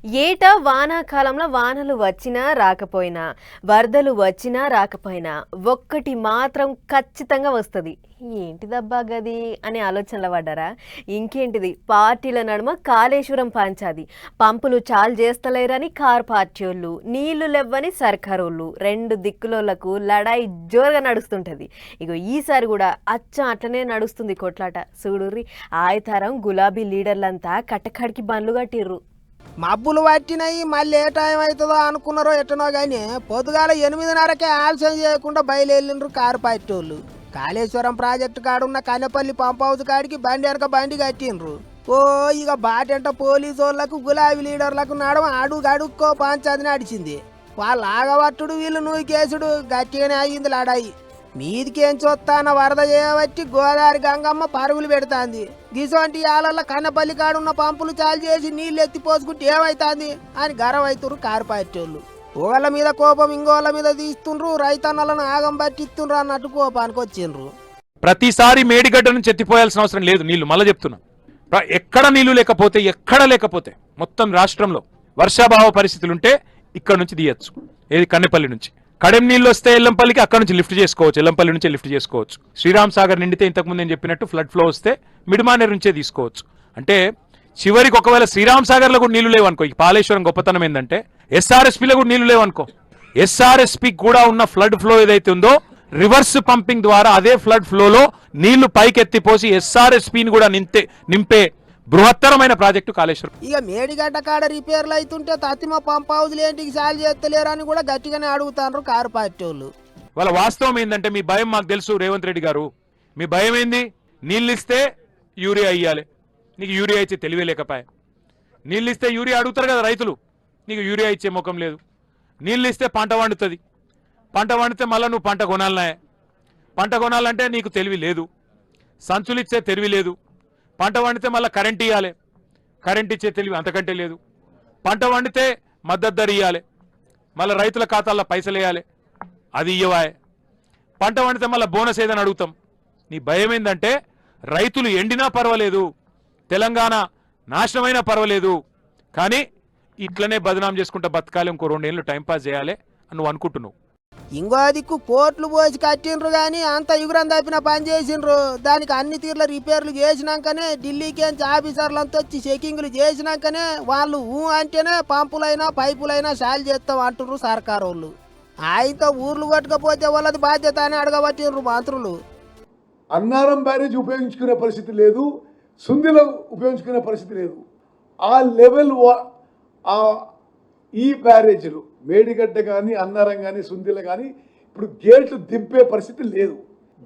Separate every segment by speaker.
Speaker 1: ఏటా వానాకాలంలో వానలు వచ్చినా రాకపోయినా, వరదలు వచ్చినా రాకపోయినా ఒక్కటి మాత్రం ఖచ్చితంగా వస్తుంది. ఏంటిదబ్బా గది అని ఆలోచనలో పడ్డారా? ఇంకేంటిది, పార్టీల నడుమ కాళేశ్వరం పంచాది. పంపులు చాలు చేస్తలేరని కార్ పార్టీలు, నీళ్లు లెవ్వని సర్కారోళ్ళు, రెండు దిక్కులోళ్లకు లడాయి జోరుగా నడుస్తుంటది. ఇగో ఈసారి కూడా అచ్చం అట్లనే నడుస్తుంది కొట్లాట. చూడుర్రి, ఆయతారం గులాబీ లీడర్లంతా కట్టకడికి బండ్లు కట్టిర్రు.
Speaker 2: మబ్బులు పట్టినాయి, మళ్ళీ ఏ టైం అవుతుందో అనుకున్నారో ఎట్టనో కానీ పొద్దుగాల 8:30కే ఆలస్యం చేయకుండా బయలుదేరిండ్రు కారు పార్టీ వాళ్ళు. Kaleshwaram project కాడున్న Kanapalli pump house కాడికి బండి వెనక బండి కట్టిండ్రు. ఓ ఇక బాటంట పోలీసు వాళ్ళకు గులాబీ లీడర్లకు నడవ అడుగడుక్కో పంచాది నడిచింది. వాళ్ళు ఆగబట్టుడు, వీళ్ళు నూకేసుడు, గట్టిగానే అయ్యింది లడాయి. మీదికేం చూస్తాన వరద చేయబట్టి గోదావరి గంగమ్మ పరుగులు పెడతాంది. గిసోంటి ఆలల్ల కన్నపల్లి కాడున్న పంపులు చాలు చేసి నీళ్ళు ఎత్తిపోసుకుంటే ఏమైతాంది అని గరవైతురు కారు పార్టీ వాళ్ళు. ఓళ్ళ మీద కోపం ఇంకోళ్ళ మీద తీస్తుండ్రు, రైతన్నలను ఆగం పట్టిస్తుండ్రు అన్నట్టు కోపానికి వచ్చిండ్రు.
Speaker 3: ప్రతిసారి మేడిగడ్డ నుంచి ఎత్తిపోయాల్సిన అవసరం లేదు నీళ్లు. మళ్ళీ చెప్తున్నా, ఎక్కడ నీళ్లు లేకపోతే మొత్తం రాష్ట్రంలో వర్షాభావ పరిస్థితులుంటే ఇక్కడ నుంచి తీయచ్చు. ఏది కన్నెపల్లి నుంచి. కడెం నీళ్ళు వస్తే ఎల్లంపల్లికి అక్కడ నుంచి లిఫ్ట్ చేసుకోవచ్చు, ఎల్లంపల్లి నుంచే లిఫ్ట్ చేసుకోవచ్చు. శ్రీరామ్ సాగర్ నిండితే ఇంతకుముందు నేను చెప్పినట్టు ఫ్లడ్ ఫ్లో వస్తే మిడిమానేరు నుంచే తీసుకోవచ్చు. అంటే చివరికి ఒకవేళ శ్రీరామ్ సాగర్లో కూడా నీళ్లు లేవనుకో, ఈ కాళేశ్వరం గొప్పతనం ఏంటంటే ఎస్ఆర్ఎస్పీలో కూడా నీళ్లు లేవనుకో, ఎస్ఆర్ఎస్పీ కూడా ఉన్న ఫ్లడ్ ఫ్లో ఏదైతే ఉందో రివర్స్ పంపింగ్ ద్వారా అదే ఫ్లడ్ ఫ్లోలో నీళ్లు పైకెత్తిపోసి ఎస్ఆర్ఎస్పీని కూడా నింపే బృహత్తరమైన ప్రాజెక్టు కాళేశ్వరం.
Speaker 2: ఇక మేడిగడ్డ కాడ రిపేర్లు అవుతుంటే తత్తిమ పంప్ హౌస్లు ఏంటికి సాల్వ్ చేస్తలేరని కూడా గట్టిగానే అడుగుతారు కారు పార్టీ వాళ్ళు.
Speaker 3: వాళ్ళ వాస్తవం ఏంటంటే, మీ భయం మాకు తెలుసు రేవంత్ రెడ్డి గారు. మీ భయం ఏంది? నీళ్ళు ఇస్తే యూరియా ఇయ్యాలి, నీకు యూరియా ఇచ్చే తెలివే లేకపోయా. నీళ్ళు ఇస్తే యూరియా అడుగుతారు కదా రైతులు, నీకు యూరియా ఇచ్చే ముఖం లేదు. నీళ్ళు ఇస్తే పంట వండుతుంది, పంట వండితే మళ్ళీ నువ్వు పంట కొనాలనే, పంట కొనాలంటే నీకు తెలివి లేదు. సంచులు ఇచ్చే తెలివి లేదు. పంట వండితే మళ్ళీ కరెంట్ ఇవ్వాలి, కరెంట్ ఇచ్చే తెలివి అంతకంటే లేదు. పంట వండితే మద్దతు ధర ఇవ్వాలి, మళ్ళీ రైతుల ఖాతాల్లో పైసలు వేయాలి, అది ఇవ్వాయే. పంట వండితే మళ్ళీ బోనస్ ఏదని అడుగుతాం. నీ భయం ఏంటంటే, రైతులు ఎండినా పర్వాలేదు, తెలంగాణ నాశనమైనా పర్వాలేదు, కానీ ఇట్లనే బదనాం చేసుకుంటా బతకాలి, ఇంకో 2 ఏళ్ళు టైంపాస్ చేయాలి అని నువ్వు అనుకుంటున్నావు.
Speaker 2: ఇంకో దిక్కు కోట్లు పోసి కట్టిండ్రు కానీ అంత యుగురం తప్పిన పని చేసిండ్రు. దానికి అన్ని తీర్ల రిపేర్లు చేసినాకనే, ఢిల్లీకి ఆఫీసర్లంతా వచ్చి చెకింగ్లు చేసినాకనే వాళ్ళు అంటేనే పంపులైనా పైపులైనా సాల్ చేస్తాం అంటున్నారు సర్కారు వాళ్ళు. ఆయనతో ఊర్లు కొట్టుకపోతే వాళ్ళది బాధ్యత అని అడగబట్టిండ్రు మంత్రులు.
Speaker 4: అన్నారం బ్యారేజ్ ఉపయోగించుకునే పరిస్థితి లేదు, సుందిలో ఉపయోగించుకునే పరిస్థితి లేదు. ఆ లెవెల్ ఈ బ్యారేజీలు మేడిగడ్డ కానీ, అన్నారం కానీ, సుందిల కానీ ఇప్పుడు గేట్లు దింపే పరిస్థితి లేదు.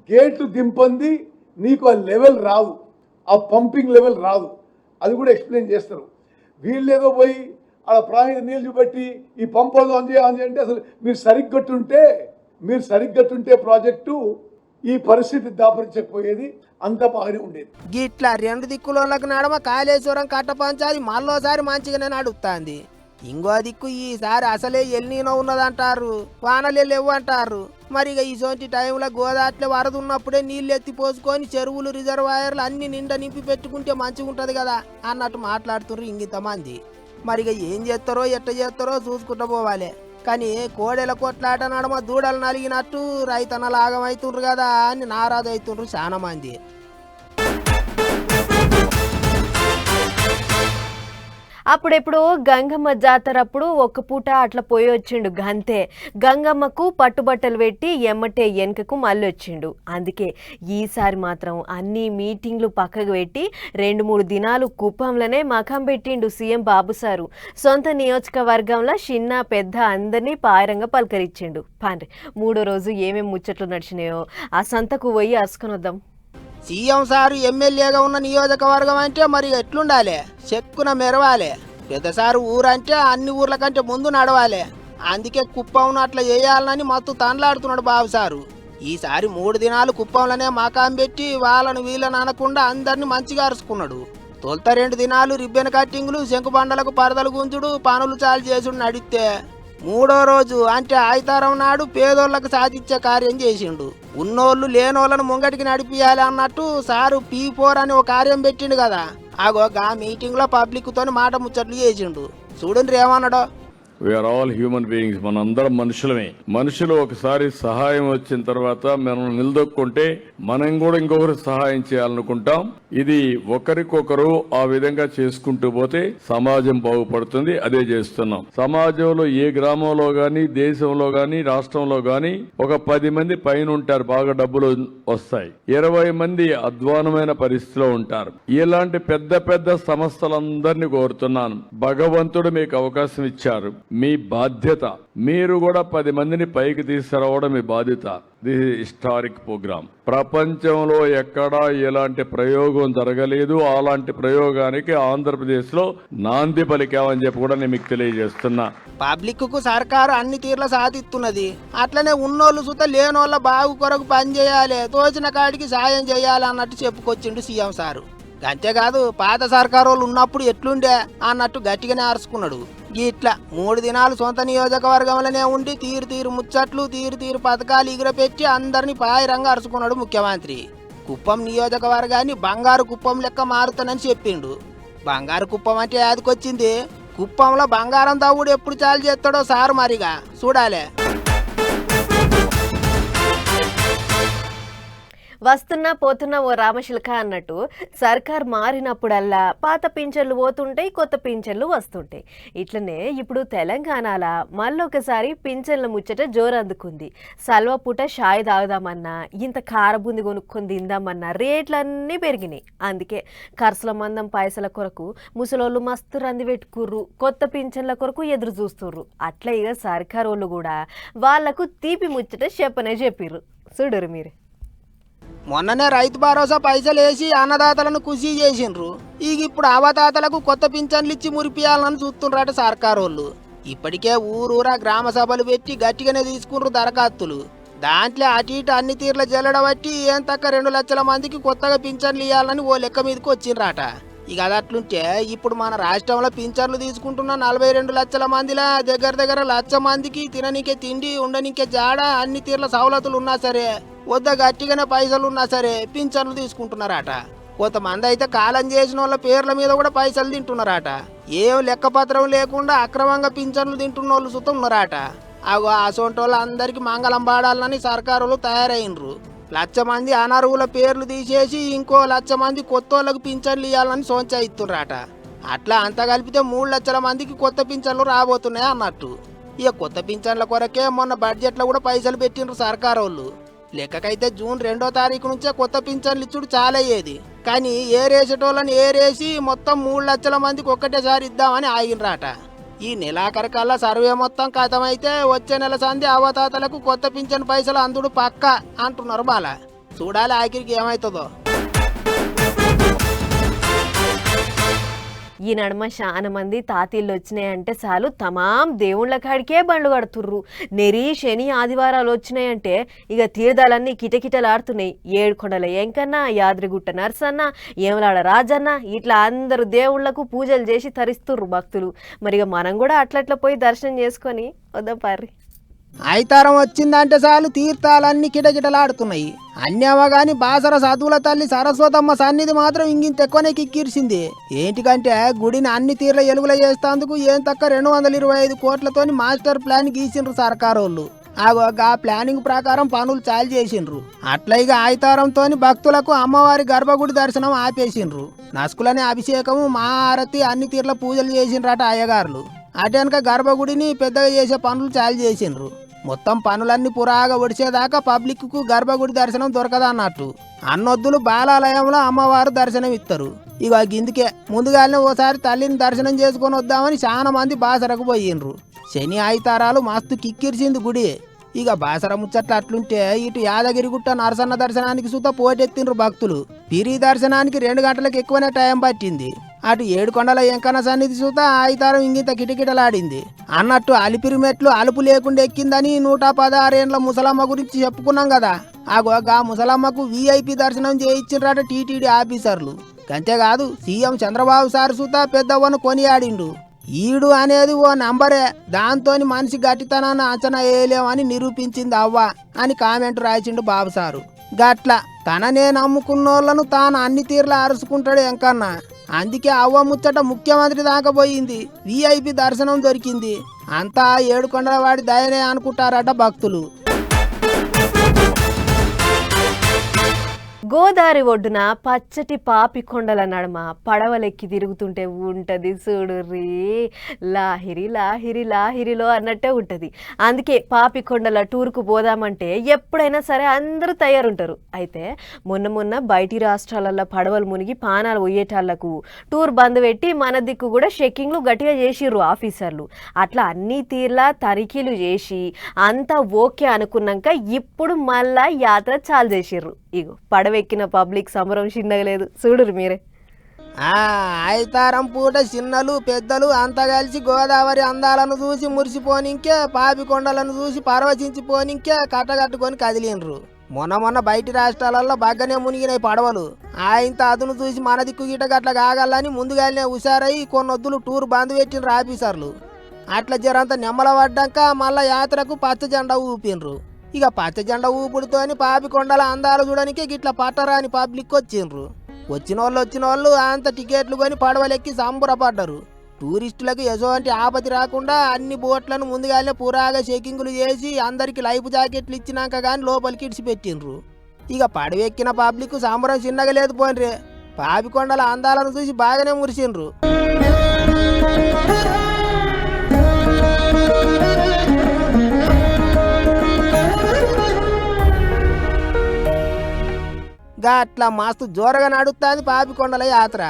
Speaker 4: గేట్లు దింపంది నీకు ఆ లెవెల్ రాదు, ఆ పంపింగ్ లెవెల్ రాదు. అది కూడా ఎక్స్ప్లెయిన్ చేస్తారు. వీళ్ళేదో పోయి ఆ ప్రాణి నీళ్ళు చూపెట్టి ఈ పంపదు అని అంటే, అసలు మీరు సరిగ్గట్టుంటే ప్రాజెక్టు ఈ పరిస్థితి దాపరించకపోయేది, అంత బాగానే ఉండేది.
Speaker 2: గిట్లా రెండు దిక్కులకు నడమ కాళేశ్వరం కట్ట పంచాది మళ్ళోసారి మంచిగానే నడుస్తుంది. ఇంకో దిక్కు ఈసారి అసలే ఎల్నీనో ఉన్నదంటారు, వానలే లేవు అంటారు. మరి ఇక ఇసోంటి టైంలో గోదావరిలో వరద ఉన్నప్పుడే నీళ్ళు ఎత్తిపోసుకొని చెరువులు రిజర్వాయర్లు అన్ని నిండా నింపి పెట్టుకుంటే మంచిగా ఉంటుంది కదా అన్నట్టు మాట్లాడుతున్నారు ఇంగితమంది. మరి ఇక ఏం చేస్తారో ఎట్ట చేస్తారో చూసుకుంటూ పోవాలి. కానీ కోడెల కొట్లాట నడమ దూడలు నలిగినట్టు రైతన్నలు ఆగమవుతుండ్రు కదా అని నారాజు అవుతుండ్రు చాలా మంది.
Speaker 1: అప్పుడెప్పుడు గంగమ్మ జాతరప్పుడు ఒక్క పూట అట్లా పోయి వచ్చిండు గంతే. గంగమ్మకు పట్టుబట్టలు పెట్టి ఎమ్మటే వెనుకకు మళ్ళీ వచ్చిండు. అందుకే ఈసారి మాత్రం అన్ని మీటింగ్లు పక్కకు పెట్టి 2-3 దినాలు కుప్పంలోనే మఖం పెట్టిండు సీఎం బాబు సారు. సొంత నియోజకవర్గంలో చిన్న పెద్ద అందరినీ పాయరంగా పలకరించిండు. పాండ్రి 3వ రోజు ఏమేమి ముచ్చట్లు నడిచినాయో ఆ సంతకు పోయి అసుకొని వద్దాం.
Speaker 2: సీఎం సారు ఎమ్మెల్యేగా ఉన్న నియోజకవర్గం అంటే మరి ఎట్లుండాలి, చెక్కున మెరవాలి. పెద్దసారు ఊరంటే అన్ని ఊర్ల కంటే ముందు నడవాలి. అందుకే కుప్పంను అట్లా చేయాలని మత్తు తండ్లాడుతున్నాడు బాబు సారు. ఈసారి 3 దినాలు కుప్పంలోనే మకాం పెట్టి వాళ్ళను వీళ్ళని అనకుండా అందరినీ మంచిగా అరుచుకున్నాడు. తొలుత 2 దినాలు రిబ్బెన్ కట్టింగులు, శంకుబండలకు పరదలు గుంజుడు, పనులు చాలు చేసుడు నడిస్తే 3వ రోజు అంటే ఆయితారం నాడు పేదోళ్లకు సాధించే కార్యం చేసిండు. ఉన్నోళ్ళు లేనోళ్ళను ముంగటికి నడిపియాలి అన్నట్టు సారు P4 అని ఒక కార్యం పెట్టిండు కదా. ఆగో గా మీటింగ్ లో పబ్లిక్ తోని మాట ముచ్చట్లు చేసిండు. చూడండి ఏమన్నాడో.
Speaker 5: వీఆర్ ఆల్ హ్యూమన్ బీయింగ్స్, మనందరం మనుషులమే. మనుషులు ఒకసారి సహాయం వచ్చిన తర్వాత మనం నిలదొక్కుంటే మనం కూడా ఇంకొకరు సహాయం చేయాలనుకుంటాం. ఇది ఒకరికొకరు ఆ విధంగా చేసుకుంటూ పోతే సమాజం బాగుపడుతుంది. అదే చేస్తున్నాం. సమాజంలో ఏ గ్రామంలో గాని, దేశంలో గాని, రాష్ట్రంలో గాని ఒక 10 మంది పైన ఉంటారు, బాగా డబ్బులు వస్తాయి. 20 మంది అధ్వానమైన పరిస్థితిలో ఉంటారు. ఇలాంటి పెద్ద పెద్ద సంస్థలందరినీ కోరుతున్నాను, భగవంతుడు మీకు అవకాశం ఇచ్చారు, మీ బాధ్యత. మీరు కూడా 10 మందిని పైకి తీసుకురావడం మీ బాధ్యత. This is historic program. ప్రపంచంలో ఎక్కడా ఎలాంటి ప్రయోగం జరగలేదు. అలాంటి ప్రయోగానికి ఆంధ్రప్రదేశ్ లో నాంది పలికామని చెప్పి కూడా నేను మీకు తెలియజేస్తున్నా.
Speaker 2: పబ్లిక్ కు సర్కారు అన్ని తీర్ల సాధిస్తున్నది. అట్లనే ఉన్నోళ్ళు సుత లేనోళ్ళ బాగు కొరకు పని చేయాలి, తోచిన కాడికి సాయం చేయాలి అన్నట్టు చెప్పుకొచ్చిండు సీఎం సారు. అంతేకాదు పాత సర్కారు వాళ్ళు ఉన్నప్పుడు ఎట్లుండే అన్నట్టు గట్టిగానే అరుచుకున్నాడు. ఇట్లా 3 దినాలు సొంత నియోజకవర్గంలోనే ఉండి తీరు ముచ్చట్లు, తీరు పథకాలు ఎగురపెట్టి అందరినీ పాయిరంగా అరుచుకున్నాడు ముఖ్యమంత్రి. కుప్పం నియోజకవర్గాన్ని బంగారు కుప్పం లెక్క మారుతానని చెప్పిండు. బంగారు కుప్పం అంటే యాదకొచ్చింది, కుప్పంలో బంగారం తవ్వుడు ఎప్పుడు చాలు చేస్తాడో సారు మరిగా చూడాలే.
Speaker 1: వస్తున్నా పోతున్నా ఓ రామశిల్క అన్నట్టు సర్కార్ మారినప్పుడల్లా పాత పింఛన్లు పోతుంటాయి, కొత్త పింఛన్లు వస్తుంటాయి. ఇట్లనే ఇప్పుడు తెలంగాణలో మళ్ళొకసారి పింఛన్ల ముచ్చట జోరందుకుంది. సల్వ పూట షాయి తాగుదామన్నా, ఇంత కారబుంది కొనుక్కొని తిందామన్నా రేట్లన్నీ పెరిగినాయి. అందుకే ఖర్చుల మందం పైసల కొరకు ముసలోళ్ళు మస్తు రంది పెట్టుకుర్రు, కొత్త పింఛన్ల కొరకు ఎదురు చూస్తుర్రు. అట్లా ఇక సర్కార్ వాళ్ళు కూడా వాళ్లకు తీపి ముచ్చట చెప్పనే చెప్పిర్రు. చూడరు మీరు.
Speaker 2: మొన్ననే రైతు భరోసా పైసలు వేసి అన్నదాతలను ఖుషి చేసిండ్రు. ఇప్పుడు అవతాతలకు కొత్త పింఛన్లు ఇచ్చి మురిపియాలని చూస్తుండ్రట సర్కారు వాళ్ళు. ఇప్పటికే ఊరూరా గ్రామ సభలు పెట్టి గట్టిగానే తీసుకుండ్రు దరఖాస్తులు. దాంట్లో అటు ఇటు అన్ని తీర్ల జల్లడబట్టి ఏం తక్క 2 లక్షల మందికి కొత్తగా పింఛన్లు ఇవ్వాలని ఓ లెక్క మీదకి వచ్చిండ్రట. ఇక అది అట్లుంటే ఇప్పుడు మన రాష్ట్రంలో పింఛన్లు తీసుకుంటున్న 42 లక్షల మందిలా దగ్గర 1 లక్ష మందికి తిననీకే తిండి, ఉండనీకే జాడ, అన్ని తీర్ల సవలతులు ఉన్నా సరే, వద్ద గట్టిగానే పైసలు ఉన్నా సరే పింఛన్లు తీసుకుంటున్నారట. కొంతమంది అయితే కాలం చేసిన వాళ్ళ పేర్ల మీద కూడా పైసలు తింటున్నారట. ఏం లెక్కపత్రం లేకుండా అక్రమంగా పింఛన్లు తింటున్న వాళ్ళు సుతం ఉన్నారట. అగో అసొంటి వాళ్ళు అందరికి మంగళం పాడాలని సర్కారులు తయారైనరు. 1,00,000 మంది అనర్హుల పేర్లు తీసేసి ఇంకో 1,00,000 మంది కొత్త వాళ్ళకు పింఛన్లు ఇవ్వాలని సోంచా ఇస్తున్నారట. అట్లా అంతా కలిపితే 3 లక్షల మందికి కొత్త పింఛన్లు రాబోతున్నాయి అన్నట్టు. ఇక కొత్త పింఛన్ల కొరకే మొన్న బడ్జెట్లో కూడా పైసలు పెట్టిండ్రు సర్కారు వాళ్ళు. లెక్కకైతే జూన్ 2వ తారీఖు నుంచే కొత్త పింఛన్లు ఇచ్చుడు చాలయ్యేది. కానీ ఏరేసేటోళ్ళని ఏరేసి మొత్తం 3 లక్షల మందికి ఒక్కటేసారి ఇద్దామని ఆగినరాట. ఈ నెలాఖరికల్లా సర్వే మొత్తం ఖతమైతే వచ్చే నెల సంధి అవతాతలకు కొత్త పింఛన్ పైసలు అందుడు పక్క అంటున్నారు. బాల చూడాలి ఆఖరికి ఏమవుతుందో.
Speaker 1: ఈ నడుమ చాలా మంది తాతీళ్ళు వచ్చినాయంటే చాలు తమాం దేవుళ్ళ కాడికే బండ్లు కడుతుర్రు. నెరి శని ఆదివారాలు వచ్చినాయంటే ఇక తీర్థాలన్నీ కిటకిటలాడుతున్నాయి. ఏడుకొండల ఎంకన్న, యాద్రిగుట్ట నర్సన్న, ఏమలాడ రాజన్న ఇట్లా అందరూ దేవుళ్లకు పూజలు చేసి తరిస్తుర్రు భక్తులు. మరి మనం కూడా అట్లట్లా పోయి దర్శనం చేసుకొని వద్దాం పారి.
Speaker 2: ఐతారం వచ్చిందంటే చాలు తీర్థాలన్నీ కిటకిటలాడుతున్నాయి. అన్యవ గాని బాసర చదువుల తల్లి సరస్వతమ్మ సన్నిధి మాత్రం ఇంకింత ఎక్కువనే కిక్కిరిసింది. ఏంటికంటే గుడిని అన్ని తీర్ల ఎలుగుల చేస్తేందుకు ఏం తక్క 225 కోట్లతోని మాస్టర్ ప్లాన్ గీసిండ్రు సర్కారు వాళ్ళు. ఆ ప్లానింగ్ ప్రకారం పనులు చాలు చేసిండ్రు. అట్లయిగా ఆయితారంతో భక్తులకు అమ్మవారి గర్భగుడి దర్శనం ఆపేసిండ్రు. నస్కులనే అభిషేకము, మహారతి, అన్ని తీర్ల పూజలు చేసిండ్రట అయ్యగారులు. అటెనక గర్భగుడిని పెద్దగా చేసే పనులు చాలు చేసిండ్రు. మొత్తం పనులన్నీ పురాగా ఒడిచేదాకా పబ్లిక్ కు గర్భగుడి దర్శనం దొరకదన్నట్టు. అన్నొద్దులు బాలాలయంలో అమ్మవారు దర్శనం ఇస్తారు. ఇక గిందుకే ముందుగానే ఓసారి తల్లిని దర్శనం చేసుకొని వద్దామని చాలా మంది బాసరకు పోయిండ్రు. శని ఆయితారాలు మస్తు కిక్కిరిసింది గుడి. ఇక బాసర ముచ్చట్లు అట్లుంటే ఇటు యాదగిరిగుట్ట నరసన్న దర్శనానికి సుత పోటెత్తిండ్రు భక్తులు. పిరి దర్శనానికి 2 గంటలకు ఎక్కువనే టైం పట్టింది. అటు ఏడుకొండల ఎంకన్న సన్నిధి సుత ఆయితారం ఇంగిత కిటకిటలాడింది. అన్నట్టు అలిపిరి మెట్లు అలుపు లేకుండా ఎక్కిందని 116 ఏండ్ల ముసలమ్మ గురించి చెప్పుకున్నాం కదా. గా ముసలమ్మకు VIP దర్శనం చేయించిండ్రట టీటీడీ ఆఫీసర్లు. అంతేకాదు సీఎం చంద్రబాబు సార్ సుత పెద్దవ్వను కొనియాడిండు. ఈడు అనేది ఓ నంబరే, దాంతోని మనిషి గట్టితనాన్ని అంచనా వేయలేమని నిరూపించింది అవ్వ అని కామెంట్ రాయించిండు బాబు సారు. గట్ల తననే నమ్ముకున్నోళ్లను తాను అన్ని తీర్లా అరుచుకుంటాడు ఎంకన్నా. అందుకే అవ్వ ముచ్చట ముఖ్యమంత్రి దాకా పోయింది, విఐపి దర్శనం దొరికింది. అంతా ఏడుకొండల వాడి దయనే అనుకుంటారట భక్తులు.
Speaker 1: గోదావరి ఒడ్డున పచ్చటి పాపి కొండల నడుమ పడవలెక్కి తిరుగుతుంటే ఉంటది చూడుర్రి, లాహిరి లాహిరి లాహిరిలో అన్నట్టే ఉంటది. అందుకే పాపి కొండల టూర్కు పోదామంటే ఎప్పుడైనా సరే అందరూ తయారుంటారు. అయితే మొన్న బయటి రాష్ట్రాలలో పడవలు మునిగి పానాలు పోయేటాళ్లకు టూర్ బంద్ పెట్టి మన దిక్కు కూడా చెక్కింగ్లు గట్టిగా చేసిర్రు ఆఫీసర్లు. అట్లా అన్ని తీర్లా తనిఖీలు చేసి అంతా ఓకే అనుకున్నాక ఇప్పుడు మళ్ళా యాత్ర చాలు చేసిర్రు. ఇగో పడవెక్కిన పబ్లిక్ సంబరం చిన్నగలేదు చూడురు మీరే.
Speaker 2: ఐతారం పూట చిన్నలు పెద్దలు అంతా కలిసి గోదావరి అందాలను చూసి మురిసిపోనింకే, పాపి కొండలను చూసి పరవశించిపోనింకే కట్టగట్టుకొని కదిలిండ్రు. మొన్న బయటి రాష్ట్రాలలో బాగానే మునిగినాయి పడవలు. ఇంత అదును చూసి మన దిక్కు గిట గట్ల కాగలని ముందుగానే హుషారై కొన్నొద్దులు టూర్ బంద్ పెట్టిండ్రు ఆఫీసర్లు. అట్లా జరంత నెమ్మల పడ్డాక మళ్ళా యాత్రకు పచ్చ జెండా ఊపిండ్రు. ఇక పచ్చ జెండా ఊపుడుతోని పాపి కొండల అందాలు చూడడానికి గిట్ల పట్టరాని పబ్లిక్ వచ్చిండ్రు. వచ్చిన వాళ్ళు అంత టికెట్లు కొని పడవలెక్కి సంబరపడ్డారు. టూరిస్టులకు ఎటువంటి ఆపతి రాకుండా అన్ని బోట్లను ముందుగానే పురాగా చెకింగులు చేసి అందరికి లైఫ్ జాకెట్లు ఇచ్చినాక కానీ లోపలికి ఇడిచిపెట్టిండ్రు. ఇక పడవెక్కిన పబ్లిక్ సంబరం చిన్నగా లేదు పోన్రే, పాపి కొండల అందాలను చూసి బాగానే మురిసిండ్రు. అట్లా మస్తు జోరగా నడుస్తుంది పాపికొండల యాత్ర.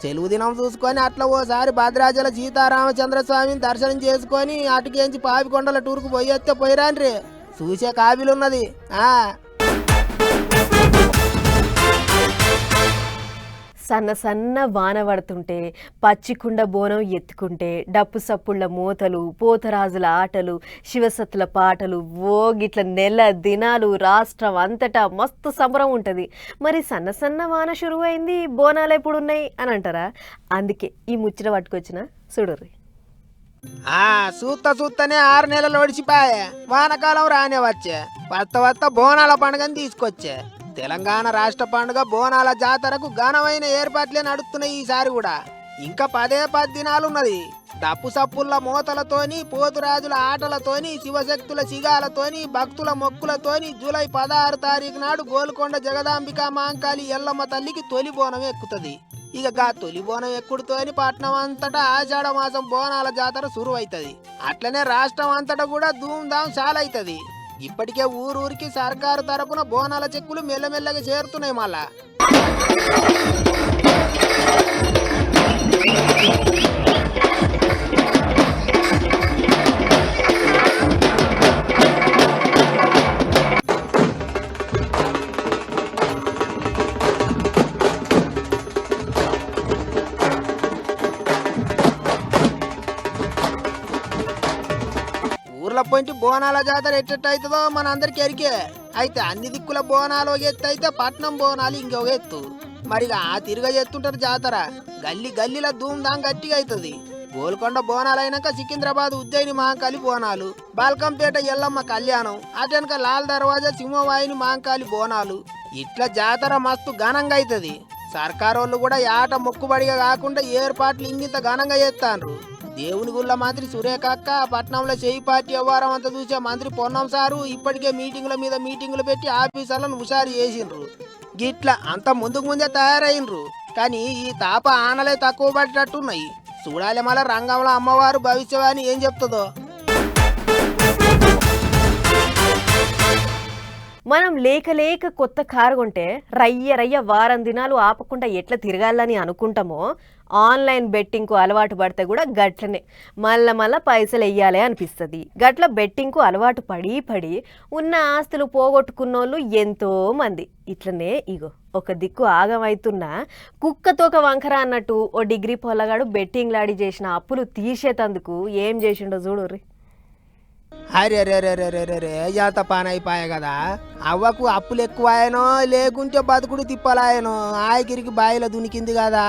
Speaker 2: సెలవు దినం చూసుకొని అట్లా ఓసారి భద్రాచల సీతారామచంద్ర స్వామిని దర్శనం చేసుకొని అటుకేంచి పాపికొండల టూర్కు పోయేస్తే పోయిరాన్రి, చూసే కాబీలున్నది.
Speaker 1: సన్న వాన పడుతుంటే పచ్చికుండ బోనం ఎత్తుకుంటే డప్పు సప్పుళ్ళ మూతలు, పోతరాజుల ఆటలు, శివసత్తుల పాటలు, గిట్ల నెల దినాలు రాష్ట్రం అంతటా మస్తు సంబరం ఉంటుంది. మరి సన్న వాన షురువైంది, బోనాలు ఎప్పుడున్నాయి అని అంటారా? అందుకే ఈ ముచ్చట పట్టుకొచ్చిన చూడుర్రి.
Speaker 2: చూస్తనే 6 నెలలు ఒడిచిపాయే, వానకాలం రానే వచ్చే, వత్త బోనాల పండుగని తీసుకొచ్చే. తెలంగాణ రాష్ట్ర పండుగ బోనాల జాతరకు ఘనమైన ఏర్పాట్లే నడుస్తున్నాయి ఈసారి కూడా. ఇంకా 10 దినాలున్నది. డప్పు సప్పుళ్ళ మోతలతోని, పోతురాజుల ఆటలతోని, శివశక్తుల సిగాలతోని, భక్తుల మొక్కులతోని జూలై 16 తారీఖు నాడు గోల్కొండ జగదాంబిక మాంకాళి ఎల్లమ్మ తల్లికి తొలి బోనం ఎక్కుతుంది. ఇక తొలి బోనం ఎక్కుడుతోని పట్నం అంతటా ఆషాఢ మాసం బోనాల జాతర సురువైతుంది. అట్లనే రాష్ట్రం అంతటా కూడా ధూమ్ధాం చాలైతుంది. ఇప్పటికే ఊరూరికి సర్కారు తరపున బోనాల చెక్కులు మెల్లమెల్లగా చేరుతున్నాయి. మళ్ళా పొంటి బోనాల జాతర ఎట్టయితుందో మన అందరికి ఎరికే. అయితే అన్ని దిక్కుల బోనాలు ఒక ఎత్తు అయితే పట్నం బోనాలు ఇంకొక ఎత్తు. మరిగా తిరుగ ఎత్తుంటారు జాతర. గల్లీల ధూమ్ధాం గట్టిగా అవుతుంది. గోల్కొండ బోనాలు అయినాక సికింద్రాబాద్ ఉజ్జయిని మహంకాళి బోనాలు, బాల్కంపేట ఎల్లమ్మ కళ్యాణం, అటెనక లాల్ దర్వాజా సింహవాహిని మహంకాళి బోనాలు. ఇట్లా జాతర మస్తు ఘనంగా అవుతుంది. సర్కారోళ్ళు కూడా ఆట మొక్కుబడిగా కాకుండా ఏర్పాట్లు ఇంగిత ఘనంగా చేస్తాండ్రు. దేవుని గుళ్ళ మంత్రి సురేఖక్క, పట్నంలో చేయి పార్టీ వ్యవహారం అంతా చూసే మంత్రి పొన్నం సారు ఇప్పటికే మీటింగుల మీద మీటింగులు పెట్టి ఆఫీసర్లను హుషారు చేసిండ్రు. గిట్లా అంత ముందే తయారైనరు. కానీ ఈ తాప ఆనలే తక్కువ పట్టేటట్టున్నాయి. చూడాలి మళ్ళా రంగంలో అమ్మవారు భవిష్యవాణి ఏం చెప్తుందో.
Speaker 1: మనం లేక కొత్త కారు కొంటే రయ్య వారం దినాలు ఆపకుండా ఎట్లా తిరగాలని అనుకుంటామో, ఆన్లైన్ బెట్టింగ్కు అలవాటు పడితే కూడా గట్లనే మళ్ళా పైసలు వెయ్యాలి అనిపిస్తుంది. గట్ల బెట్టింగ్కు అలవాటు పడి ఉన్న ఆస్తులు పోగొట్టుకున్నోళ్ళు ఎంతో మంది. ఇట్లనే ఇగో ఒక దిక్కు ఆగమవుతున్నా కుక్కతోక వంకర అన్నట్టు ఓ డిగ్రీ పొల్లగాడు బెట్టింగ్ లాడి చేసిన అప్పులు తీసేతందుకు ఏం చేసిండో చూడుర్రి.
Speaker 2: అరే జాత పని అయిపోయాయి కదా. అవ్వకు అప్పులు ఎక్కువాయనో లేకుంటే బతుకుడు తిప్పలాయనో, ఆయికిరికి బాయిల దునికింది కదా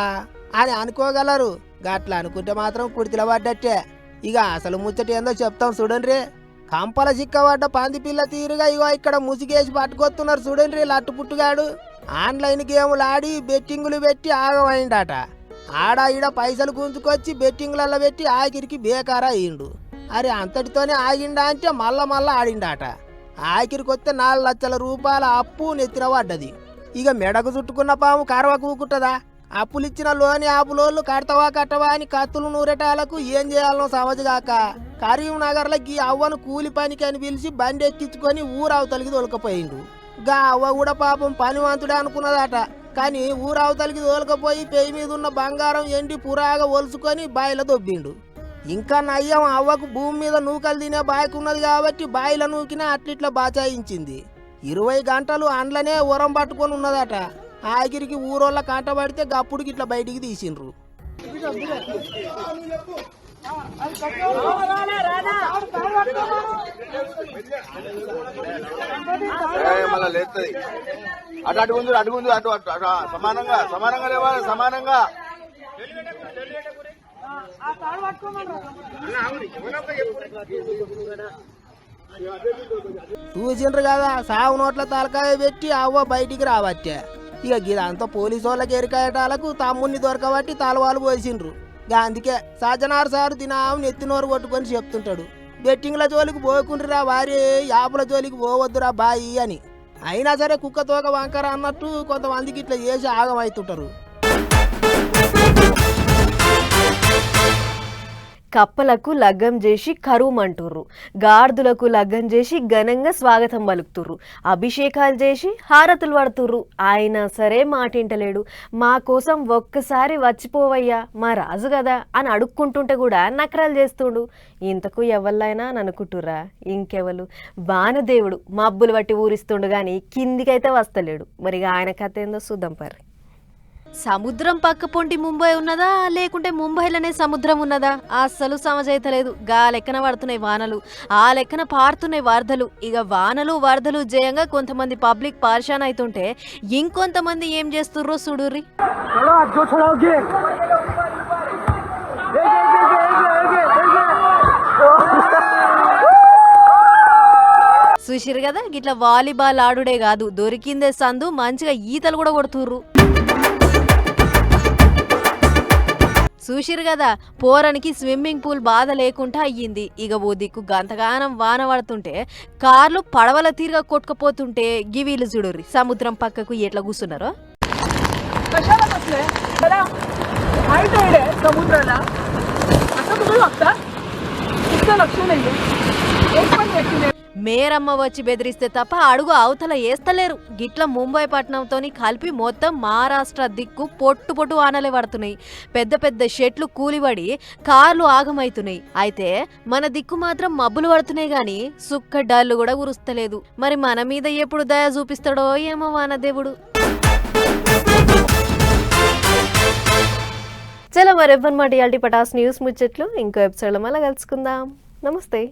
Speaker 2: అని అనుకోగలరు. గట్లా అనుకుంటే మాత్రం కుడితిల పడ్డట్టే. ఇక అసలు ముచ్చట ఏందో చెప్తాం చూడండి. కంపల చిక్కబడ్డ పంది పిల్ల తీరుగా ఇగో ఇక్కడ ముసిగేసి పట్టుకొస్తున్నారు చూడండి. లట్టు పుట్టుగాడు ఆన్లైన్ గేములు ఆడి బెట్టింగులు పెట్టి ఆగమైందట. ఆడ ఈడ పైసలు గుంజుకొచ్చి బెట్టింగ్లలో పెట్టి ఆఖరికి బేకారా అయ్యిండు. అరే అంతటితోనే ఆగిండా అంటే మళ్ళా ఆడిండాట. ఆఖరికి వస్తే 4 లక్షల రూపాయల అప్పు నెత్తిన పడ్డది. ఇక మెడకు చుట్టుకున్న పాము కరవ కూకుంటుందా? అప్పులిచ్చిన లోని ఆపులోళ్ళు కడతవా కట్టవా అని కత్తులు నూరేటాలకు ఏం చేయాలనో సమజగాక కరీంనగర్లకి అవ్వను కూలి పనికి అని పిలిచి బండి ఎక్కించుకొని ఊరవతలికి తోలుకపోయిండు. గా అవ్వ కూడా పాపం పనివంతుడే అనుకున్నదట. కానీ ఊరవతలికి తోలుకపోయి పెయి మీద ఉన్న బంగారం ఎండి పురాగా ఒలుసుకొని బాయిలో దొబ్బిండు. ఇంకా నయ్యం అవ్వకు భూమి మీద నూకలు తినే బాయికున్నది కాబట్టి బాయిల నూకినా అట్లిట్లా బాచాయించింది. 20 గంటలు అండ్లనే ఉరం పట్టుకొని ఉన్నదట. ఆఖరికి ఊరోళ్ళ కంటబడితే గప్పుడుకి ఇట్లా బయటికి తీసిండ్రు.
Speaker 6: సమానంగా
Speaker 2: చూసిండ్రు కదా, సాగు నోట్ల తలకాయ పెట్టి అవ్వ బయటికి రావచ్చే. ఇక గిదంతా పోలీసు వాళ్ళకి ఎరికాయటాలకు తమ్ముడిని దొరకబట్టి తలవాళ్ళు పోసిండ్రు. అందుకే సజ్జనార్ సారు దినాం నెత్తినోరు కొట్టుకొని చెప్తుంటాడు, బెట్టింగ్ల జోలికి పోకుండ్రా వారి యాపుల జోలికి పోవద్దురా బాయి అని. అయినా సరే కుక్క తోక వంకర అన్నట్టు కొంతమందికి ఇట్లా చేసి ఆగమవుతుంటారు.
Speaker 1: కప్పలకు లగ్గం చేసి కరువుమంటుర్రు, గార్దులకు లగ్గం చేసి ఘనంగా స్వాగతం పలుకుతుర్రు, అభిషేకాలు చేసి హారతులు పడుతుర్రు. అయినా సరే మాటింటలేడు. మా కోసం ఒక్కసారి వచ్చిపోవయ్యా, మా రాజు కదా అని అడుక్కుంటుంటే కూడా నకరాలు చేస్తుండు. ఇంతకు ఎవళ్ళైనా అని అనుకుంటుర్రా? ఇంకెవలు? వానదేవుడు మబ్బులు బట్టి ఊరిస్తుండు కానీ కిందికైతే వస్తలేడు. మరి ఆయన కథ ఏందో చూద్దాం పర్రి. సముద్రం పక్క పొంటి ముంబై ఉన్నదా లేకుంటే ముంబైలోనే సముద్రం ఉన్నదా అస్సలు సమజైతలేదు. గా లెక్కన పడుతున్నాయి వానలు, ఆ లెక్కన పారుతున్నాయి వరదలు. ఇక వానలు వరదలు జయంగా కొంతమంది పబ్లిక్ పార్షాన్ అవుతుంటే ఇంకొంతమంది ఏం చేస్తుర్రో చూడుర్రి. చూసిరు కదా, గిట్లా వాలీబాల్ ఆడుడే కాదు, దొరికిందే సందు మంచిగా ఈతలు కూడా కొడుతుర్రు. చూసిరు కదా, పోరానికి స్విమ్మింగ్ పూల్ బాధ లేకుండా అయ్యింది. ఇక ఓ దిక్కు గంతగానం వాన పడుతుంటే కార్లు పడవల తీరుగా కొట్టుకుపోతుంటే గివీలు చూడుర్రి సముద్రం పక్కకు ఎట్లా కూర్చున్నారో. మేరమ్మ వచ్చి బెదిరిస్తే తప్ప అడుగు అవతల వేస్తలేరు. గిట్ల ముంబై పట్టణంతో కలిపి మొత్తం మహారాష్ట్ర దిక్కు పొట్టు ఆనలే పడుతున్నాయి. పెద్ద పెద్ద షెట్లు కూలిబడి కార్లు ఆగమవుతున్నాయి. అయితే మన దిక్కు మాత్రం మబ్బులు పడుతున్నాయి గాని సుక్క డల్లు కూడా కురుస్తలేదు. మరి మన మీద ఎప్పుడు దయ చూపిస్తాడో ఏమో వానదేవుడు. చలో మరి ఎవ్వనమాట ఇయాల్టి పటాస్ న్యూస్ ముచ్చట్లు ఇంకో ఎపిసోడ్లో మళ్ళీ కలుసుకుందాం. నమస్తే.